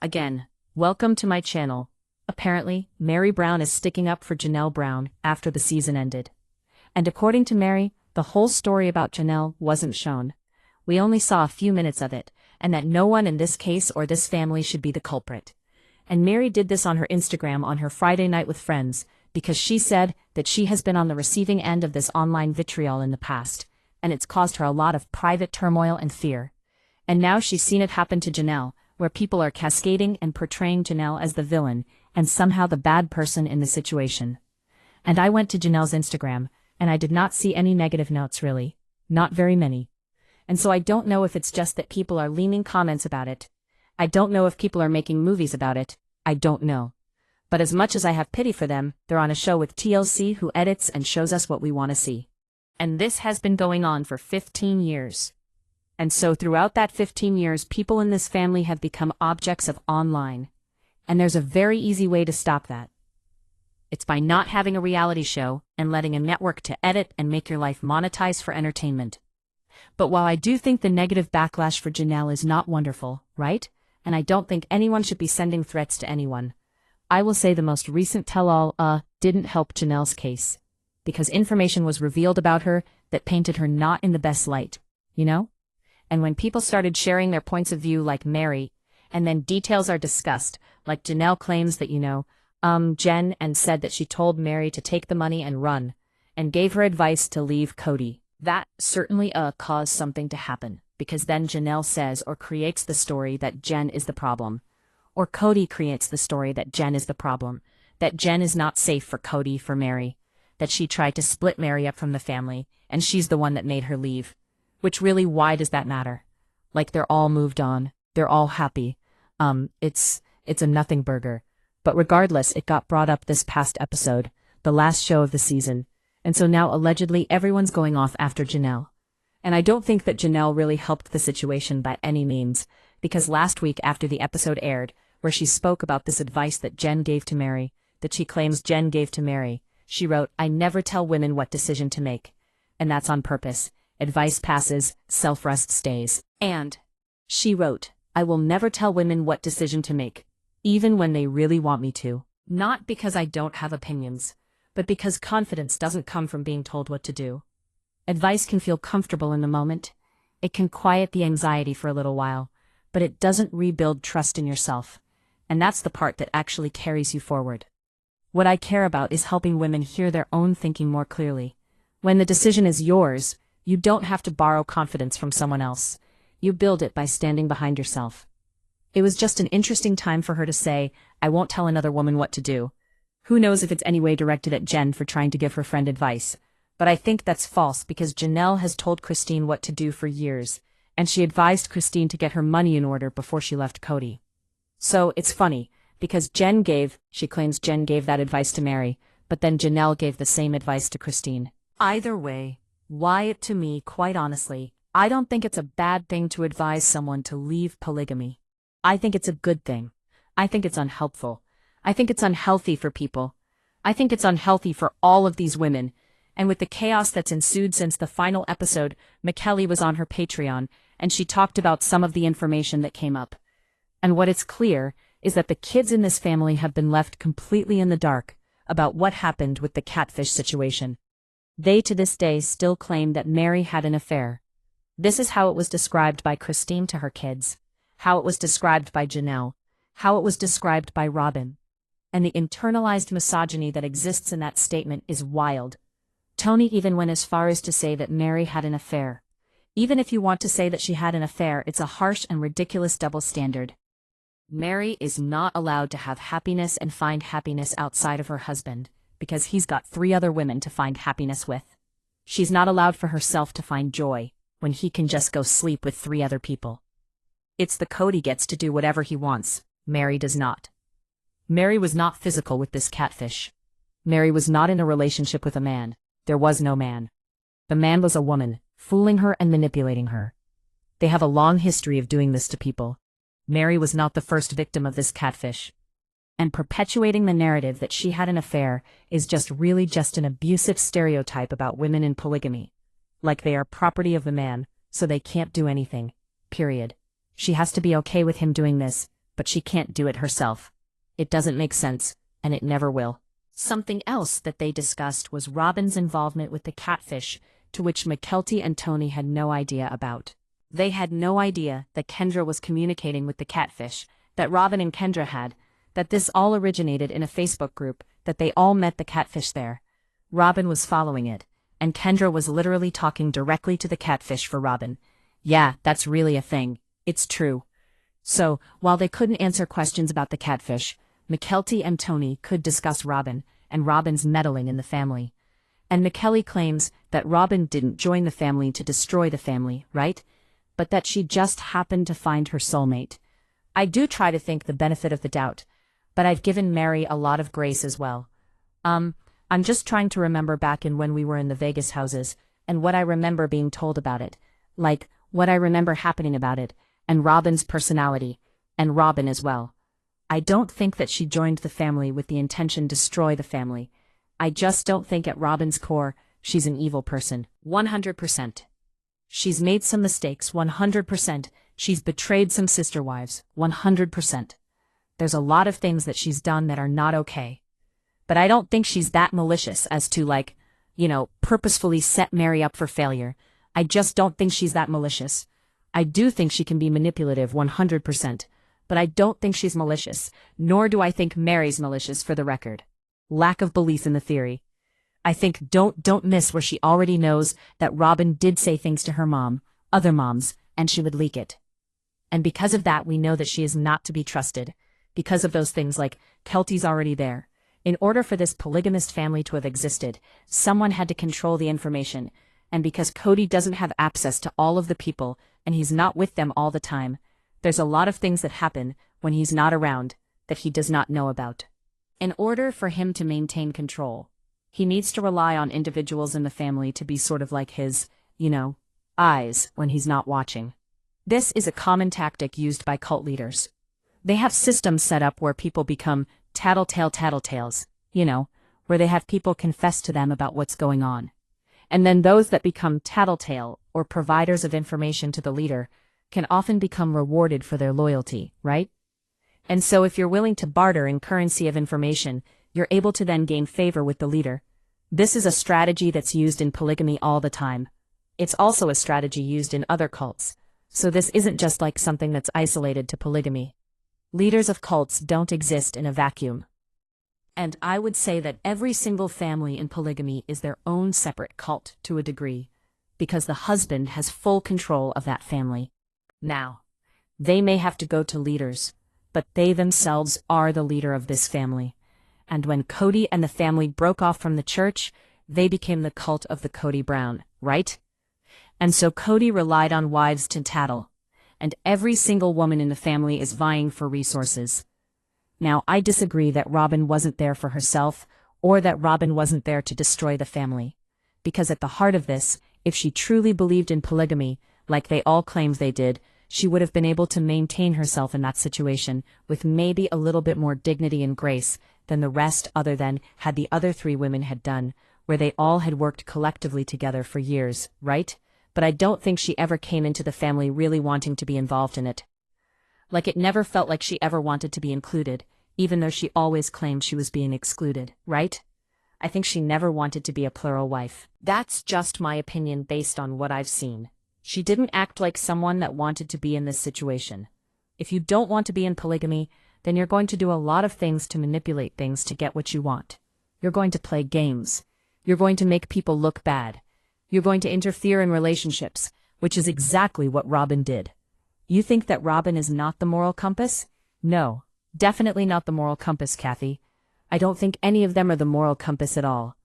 Again, welcome to my channel. Apparently, Mary Brown is sticking up for Janelle Brown after the season ended. And according to Mary, the whole story about Janelle wasn't shown. We only saw a few minutes of it, and that no one in this case or this family should be the culprit. And Mary did this on her Instagram on her Friday night with friends, because she said that she has been on the receiving end of this online vitriol in the past, and it's caused her a lot of private turmoil and fear. And now she's seen it happen to Janelle, where people are cascading and portraying Janelle as the villain, and somehow the bad person in the situation. And I went to Janelle's Instagram, and I did not see any negative notes really. Not very many. And so I don't know if it's just that people are leaving comments about it. I don't know if people are making movies about it. I don't know. But as much as I have pity for them, they're on a show with TLC who edits and shows us what we want to see. And this has been going on for 15 years. And so throughout that 15 years, people in this family have become objects of online. And there's a very easy way to stop that. It's by not having a reality show and letting a network to edit and make your life monetize for entertainment. But while I do think the negative backlash for Janelle is not wonderful, right? And I don't think anyone should be sending threats to anyone, I will say the most recent tell-all, didn't help Janelle's case. Because information was revealed about her that painted her not in the best light, you know? And when people started sharing their points of view like Mary, and then details are discussed, like Janelle claims that Jen and said that she told Mary to take the money and run, and gave her advice to leave Cody. That certainly caused something to happen, because then Janelle says or creates the story that Jen is the problem. Or Cody creates the story that Jen is the problem, that Jen is not safe for Cody for Mary, that she tried to split Mary up from the family, and she's the one that made her leave. Which really, why does that matter? Like they're all moved on, they're all happy. It's a nothing burger. But regardless, it got brought up this past episode, the last show of the season, and so now allegedly everyone's going off after Janelle. And I don't think that Janelle really helped the situation by any means, because last week after the episode aired, where she spoke about this advice that Jen gave to Mary, that she claims Jen gave to Mary, she wrote, "I never tell women what decision to make. And that's on purpose. Advice passes, self-rest stays." And she wrote, "I will never tell women what decision to make, even when they really want me to. Not because I don't have opinions, but because confidence doesn't come from being told what to do. Advice can feel comfortable in the moment. It can quiet the anxiety for a little while, but it doesn't rebuild trust in yourself. And that's the part that actually carries you forward. What I care about is helping women hear their own thinking more clearly. When the decision is yours, you don't have to borrow confidence from someone else. You build it by standing behind yourself." It was just an interesting time for her to say, "I won't tell another woman what to do." Who knows if it's any way directed at Jen for trying to give her friend advice. But I think that's false because Janelle has told Christine what to do for years, and she advised Christine to get her money in order before she left Cody. So it's funny, because she claims Jen gave that advice to Mary, but then Janelle gave the same advice to Christine. Either way, to me, quite honestly, I don't think it's a bad thing to advise someone to leave polygamy. I think it's a good thing. I think it's unhelpful. I think it's unhealthy for people. I think it's unhealthy for all of these women. And with the chaos that's ensued since the final episode, Mykelti was on her Patreon, and she talked about some of the information that came up. And what is clear is that the kids in this family have been left completely in the dark about what happened with the catfish situation. They to this day still claim that Mary had an affair. This is how it was described by Christine to her kids, how it was described by Janelle, how it was described by Robyn. And the internalized misogyny that exists in that statement is wild. Tony even went as far as to say that Mary had an affair. Even if you want to say that she had an affair, it's a harsh and ridiculous double standard. Mary is not allowed to have happiness and find happiness outside of her husband, because he's got 3 other women to find happiness with. She's not allowed for herself to find joy, when he can just go sleep with 3 other people. It's the Cody gets to do whatever he wants, Mary does not. Mary was not physical with this catfish. Mary was not in a relationship with a man. There was no man. The man was a woman, fooling her and manipulating her. They have a long history of doing this to people. Mary was not the first victim of this catfish. And perpetuating the narrative that she had an affair is just an abusive stereotype about women in polygamy. Like they are property of the man, so they can't do anything. Period. She has to be okay with him doing this, but she can't do it herself. It doesn't make sense, and it never will. Something else that they discussed was Robyn's involvement with the catfish, to which Mykelti and Tony had no idea about. They had no idea that Kendra was communicating with the catfish, that Robyn and Kendra had, that this all originated in a Facebook group, that they all met the catfish there. Robyn was following it, and Kendra was literally talking directly to the catfish for Robyn. Yeah, that's really a thing. It's true. So, while they couldn't answer questions about the catfish, Mykelti and Tony could discuss Robyn and Robyn's meddling in the family. And Mykelti claims that Robyn didn't join the family to destroy the family, right? But that she just happened to find her soulmate. I do try to think the benefit of the doubt, but I've given Mary a lot of grace as well. I'm just trying to remember back in when we were in the Vegas houses, and what I remember being told about it. Like, what I remember happening about it, and Robyn's personality, and Robyn as well. I don't think that she joined the family with the intention to destroy the family. I just don't think at Robyn's core, she's an evil person. 100%. She's made some mistakes, 100%. She's betrayed some sister wives, 100%. There's a lot of things that she's done that are not okay. But I don't think she's that malicious as to, like, purposefully set Mary up for failure. I just don't think she's that malicious. I do think she can be manipulative 100%, but I don't think she's malicious, nor do I think Mary's malicious, for the record. Lack of belief in the theory. I think don't miss where she already knows that Robyn did say things to her mom, other moms, and she would leak it. And because of that, we know that she is not to be trusted. Because of those things, like, Kelty's already there. In order for this polygamist family to have existed, someone had to control the information, and because Cody doesn't have access to all of the people, and he's not with them all the time, there's a lot of things that happen when he's not around that he does not know about. In order for him to maintain control, he needs to rely on individuals in the family to be sort of like his, eyes when he's not watching. This is a common tactic used by cult leaders. They have systems set up where people become tattletales, where they have people confess to them about what's going on. And then those that become tattletale, or providers of information to the leader, can often become rewarded for their loyalty, right? And so if you're willing to barter in currency of information, you're able to then gain favor with the leader. This is a strategy that's used in polygamy all the time. It's also a strategy used in other cults. So this isn't just like something that's isolated to polygamy. Leaders of cults don't exist in a vacuum. And I would say that every single family in polygamy is their own separate cult to a degree, because the husband has full control of that family. Now, they may have to go to leaders, but they themselves are the leader of this family. And when Cody and the family broke off from the church, they became the cult of the Cody Brown, right? And so Cody relied on wives to tattle, and every single woman in the family is vying for resources. Now, I disagree that Robyn wasn't there for herself, or that Robyn wasn't there to destroy the family. Because at the heart of this, if she truly believed in polygamy, like they all claimed they did, she would have been able to maintain herself in that situation with maybe a little bit more dignity and grace than the rest, other than had the other three women had done, where they all had worked collectively together for years, right? But I don't think she ever came into the family really wanting to be involved in it. Like, it never felt like she ever wanted to be included, even though she always claimed she was being excluded, right? I think she never wanted to be a plural wife. That's just my opinion based on what I've seen. She didn't act like someone that wanted to be in this situation. If you don't want to be in polygamy, then you're going to do a lot of things to manipulate things to get what you want. You're going to play games. You're going to make people look bad. You're going to interfere in relationships, which is exactly what Robyn did. You think that Robyn is not the moral compass? No, definitely not the moral compass, Kathy. I don't think any of them are the moral compass at all.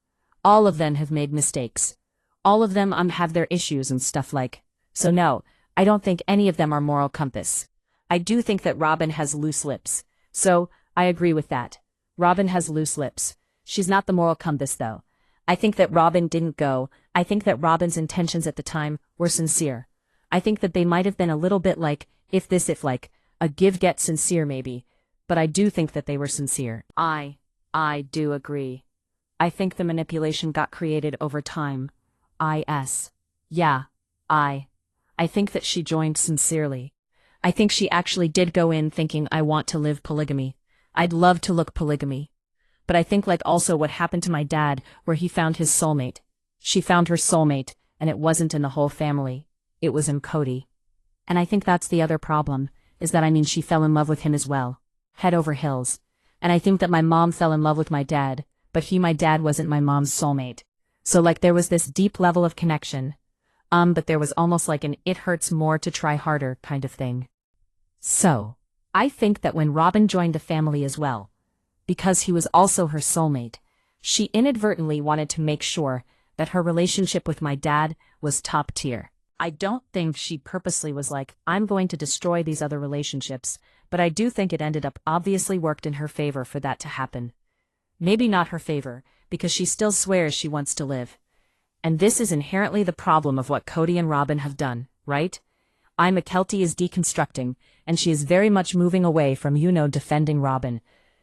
All of them have made mistakes. All of them have their issues and stuff like. So no, I don't think any of them are moral compass. I do think that Robyn has loose lips. So, I agree with that. Robyn has loose lips. She's not the moral compass, though. I think that Robyn didn't go. I think that Robyn's intentions at the time were sincere. I think that they might have been a little bit like, if like, a give-get sincere maybe. But I do think that they were sincere. I do agree. I think the manipulation got created over time. Yeah, I think that she joined sincerely. I think she actually did go in thinking I want to live polygamy. I'd love to look polygamy. But I think like also what happened to my dad where he found his soulmate. She found her soulmate, and it wasn't in the whole family. It was in Cody. And I think that's the other problem, is that she fell in love with him as well. Head over heels. And I think that my mom fell in love with my dad, but my dad wasn't my mom's soulmate. So like there was this deep level of connection. But there was almost like an it hurts more to try harder kind of thing. So, I think that when Robyn joined the family as well, because he was also her soulmate, she inadvertently wanted to make sure that her relationship with my dad was top tier. I don't think she purposely was like, I'm going to destroy these other relationships, but I do think it ended up obviously worked in her favor for that to happen. Maybe not her favor, because she still swears she wants to live. And this is inherently the problem of what Cody and Robyn have done, right? Mykelti is deconstructing, and she is very much moving away from, defending Robyn.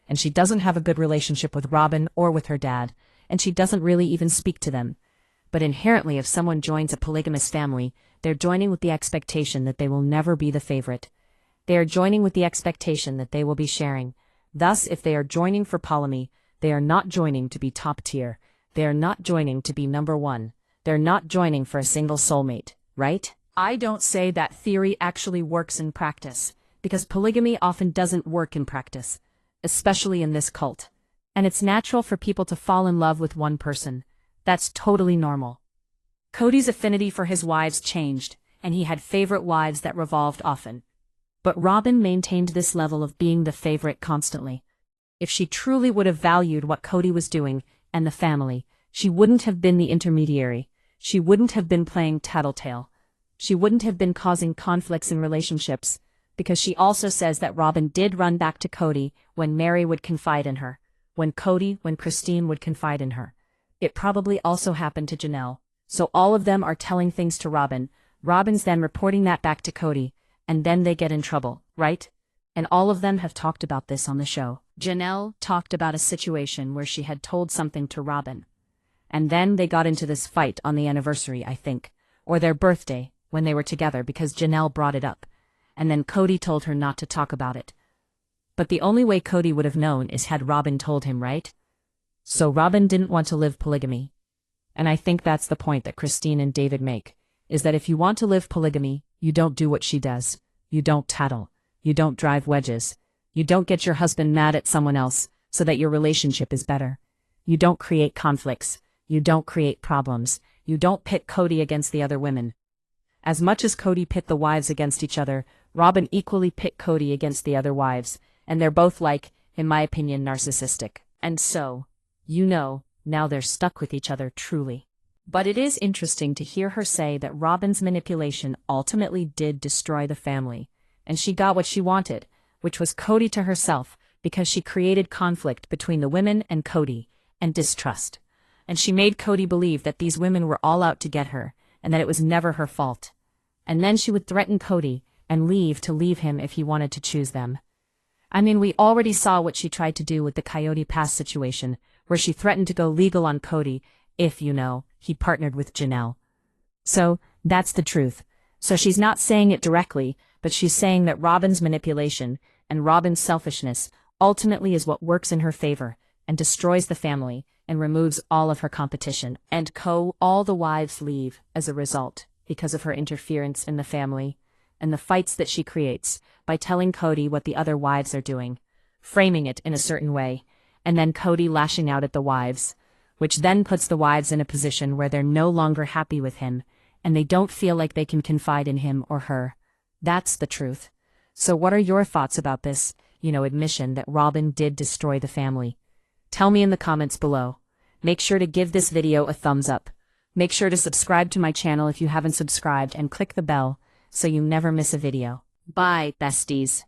And she doesn't have a good relationship with Robyn or with her dad, and she doesn't really even speak to them. But inherently if someone joins a polygamous family, they're joining with the expectation that they will never be the favorite. They are joining with the expectation that they will be sharing. Thus, if they are joining for polygamy, they are not joining to be top tier. They are not joining to be number one. They're not joining for a single soulmate, right? I don't say that theory actually works in practice, because polygamy often doesn't work in practice, especially in this cult. And it's natural for people to fall in love with one person. That's totally normal. Cody's affinity for his wives changed, and he had favorite wives that revolved often. But Robyn maintained this level of being the favorite constantly. If she truly would have valued what Cody was doing, and the family, she wouldn't have been the intermediary. She wouldn't have been playing tattletale. She wouldn't have been causing conflicts in relationships, because she also says that Robyn did run back to Cody when Mary would confide in her, when Christine would confide in her. It probably also happened to Janelle. So all of them are telling things to Robyn. Robyn's then reporting that back to Cody, and then they get in trouble, right? And all of them have talked about this on the show. Janelle talked about a situation where she had told something to Robyn. And then they got into this fight on the anniversary, I think, or their birthday, when they were together because Janelle brought it up. And then Cody told her not to talk about it. But the only way Cody would have known is had Robyn told him, right? So Robyn didn't want to live polygamy. And I think that's the point that Christine and David make, is that if you want to live polygamy, you don't do what she does. You don't tattle. You don't drive wedges. You don't get your husband mad at someone else so that your relationship is better. You don't create conflicts. You don't create problems. You don't pit Cody against the other women. As much as Cody pit the wives against each other, Robyn equally pit Cody against the other wives, and they're both in my opinion, narcissistic. And so, now they're stuck with each other truly. But it is interesting to hear her say that Robyn's manipulation ultimately did destroy the family, and she got what she wanted, which was Cody to herself, because she created conflict between the women and Cody, and distrust. And she made Cody believe that these women were all out to get her, and that it was never her fault. And then she would threaten Cody, and leave him if he wanted to choose them. We already saw what she tried to do with the Coyote Pass situation, where she threatened to go legal on Cody if, he partnered with Janelle. So, that's the truth. So she's not saying it directly, but she's saying that Robyn's manipulation and Robyn's selfishness ultimately is what works in her favor and destroys the family and removes all of her competition. And all the wives leave as a result because of her interference in the family and the fights that she creates by telling Cody what the other wives are doing, framing it in a certain way, and then Cody lashing out at the wives, which then puts the wives in a position where they're no longer happy with him, and they don't feel like they can confide in him or her. That's the truth. So what are your thoughts about this, admission that Robyn did destroy the family? Tell me in the comments below. Make sure to give this video a thumbs up. Make sure to subscribe to my channel if you haven't subscribed and click the bell so you never miss a video. Bye, besties.